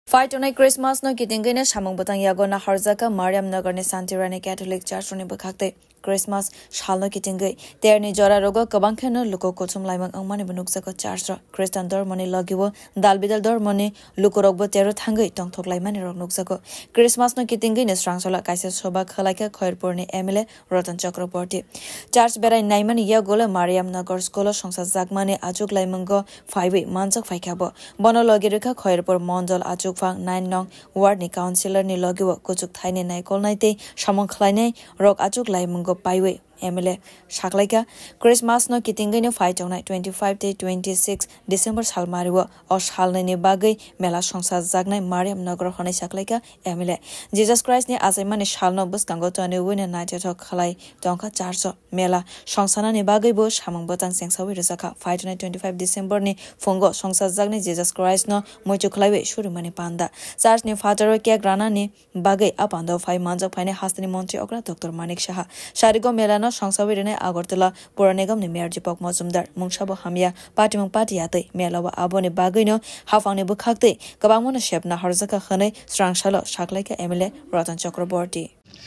Fightonai Christmas no kitingine samung batang yago na harzaka Mariam Nagar ne Santirani Catholic Church ni bakakte Christmas shalno kitingai terni jora rogo kabangkhano luko kochum laimang angmani banuksa church Christian dormoni lagiwo dalbidal dormoni luko rogbo tero thangai tongthok laimani rog nuksako Christmas no kitingai ne strangsola kaisa soba khalaika khoirpurni MLA Ratan Chakraborty church berai naimani yagola Mariam Nagar school songsa jagmani ajok laimango 5 manchak phaikabo bono logirika khoirpur monjol ajok fang 9 nong ward ni councillor ni logiwo kuchuk thaine nai kolnaite samong khlainai rok achuk laimungo paiwe MLA Shaklaika Christmas no kitingai no fight on 25 to 26 December salmariwo o salnai ni bagai mela songsa jagnai Mariam Nagar honai Shaklaika MLA Jesus Christ ni asaimani salno buskango tone win night thok khalai tongka 400 mela songsana ni bagai bo samang batang sengsawi resaka fight on 25 December ni fongo songsa jagnai Jesus Christ no moichu khlaiwe shuru mani panda church ni father ke grana ni bagai apando 5 manjak phaine hastani montri okra Dr Manik Shaha sharigo mela সংসবিরনে Agartala পৌর নিগমনি mayor Dipak Majumdar মুংসাবো হামিয়া পাটিমং পাটিয়াতে মেলাবা আবনে বাগৈনো হাফাংনি বুখাকতে গবাংমনে শেপনা হরজাকা খনে স্রাংশালো শাকলাইকা MLA Ratan Chakraborty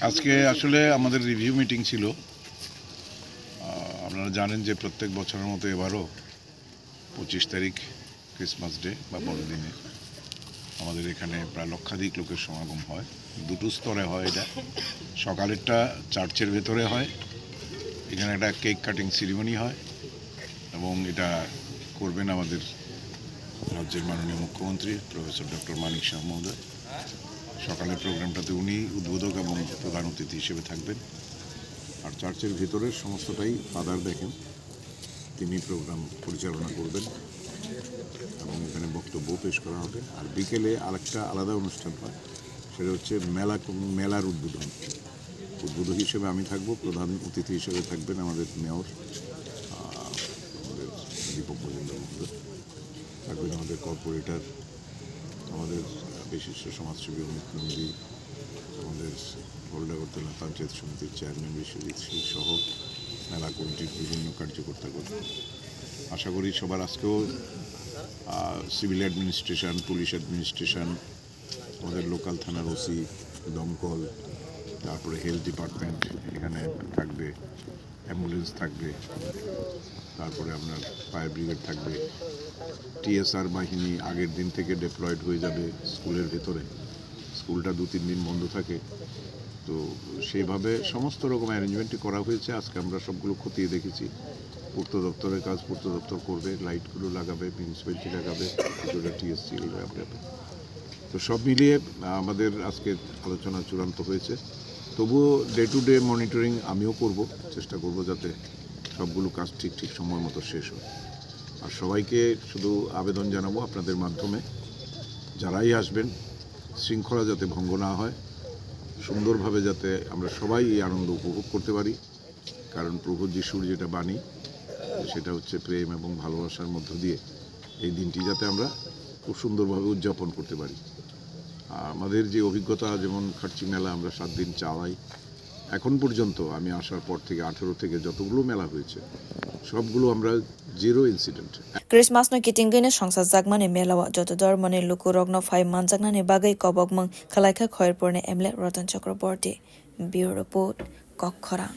আজকে আসলে আমাদের review meeting ছিল আপনারা জানেন যে প্রত্যেক বছরের মতো এবারও 25 তারিখ ক্রিসমাস ডে বা বড়দিনে আমাদের এখানে প্রায় লক্ষাধিক লোকের সমাগম হয় দুটো স্তরে হয় এটা সকালেরটা চার্চের ভেতরে হয় এখানে একটা কেক কাটিং সেরিমনি হয় এবং এটা করবেন আমাদের রাজ্যের মাননীয় মুখ্যমন্ত্রী প্রফেসর ডক্টর মানিক শাহ মহোদয় সকালের প্রোগ্রামটাতে উনি উদ্বোধক এবং প্রধান অতিথি হিসেবে থাকবেন আর চার্চের ভেতরের সমস্তটাই ফাদার দেখেন তিনি প্রোগ্রাম পরিচালনা করবেন এবং এখানে বক্তব্য পেশ করা হবে আর বিকেলে আরেকটা আলাদা অনুষ্ঠান হয় সেটা হচ্ছে মেলার উদ্বোধন উদ্বোধক হিসেবে আমি থাকবো প্রধান অতিথি হিসেবে থাকবেন আমাদের মেয়র আমাদের দীপক মজুমদার মহোদয় থাকবেন আমাদের কর্পোরেটর আমাদের বিশিষ্ট সমাজসেবী অমিত নন্দী আমাদের হলডাগরতলা পঞ্চায়েত সমিতির চেয়ারম্যান বিশ্বজিৎ সিং সহ মেলা কমিটির বিভিন্ন কার্যকর্তাগণ আশা করি সবার আজকেও সিভিল অ্যাডমিনিস্ট্রেশন পুলিশ অ্যাডমিনিস্ট্রেশন আমাদের লোকাল থানার ওসি দমকল তারপরে হেলথ ডিপার্টমেন্ট এখানে থাকবে অ্যাম্বুলেন্স থাকবে তারপরে আপনার ফায়ার ব্রিগেড থাকবে টিএসআর বাহিনী আগের দিন থেকে ডেপ্লয়েড হয়ে যাবে স্কুলের ভেতরে স্কুলটা 2-3 দিন বন্ধ থাকে তো সেইভাবে সমস্ত রকম অ্যারেঞ্জমেন্টই করা হয়েছে আজকে আমরা সবগুলো খতিয়ে দেখেছি পূর্ত দপ্তরের কাজ পূর্ত দপ্তর করবে লাইটগুলো লাগাবে মিউনিসিপ্যালিটি লাগাবে কিছুটা টিএসসি লাগাবে তো সব মিলিয়ে আমাদের আজকে আলোচনা চূড়ান্ত হয়েছে তবুও ডে টু ডে মনিটরিং আমিও করব চেষ্টা করব যাতে সবগুলো কাজ ঠিক সময় মতো শেষ হয় আর সবাইকে শুধু আবেদন জানাবো আপনাদের মাধ্যমে যারাই আসবেন শৃঙ্খলা যাতে ভঙ্গ না হয় সুন্দরভাবে যাতে আমরা সবাই এই আনন্দ উপভোগ করতে পারি কারণ প্রভু যিশুর যেটা বাণী সেটা হচ্ছে প্রেম এবং ভালোবাসার মধ্য দিয়ে এই দিনটি যাতে আমরা খুব সুন্দরভাবে উদযাপন করতে পারি আমাদের যে অভিজ্ঞতা যেমন খাটচি মেলা আমরা 7 দিন চালাই এখন পর্যন্ত আমি আসার পর থেকে 18 থেকে যতগুলো মেলা হয়েছে সবগুলো আমরা zero incident Christmas no kitingine সংসা জাগমানে মেলাওয়া যত ধর্মনে লুকুরগ্ন 5 মানজাগনানে বাগাই কবগমং খালাইখা খয়রপুরনে MLA Ratan Chakraborty bureau report কক্ষরা।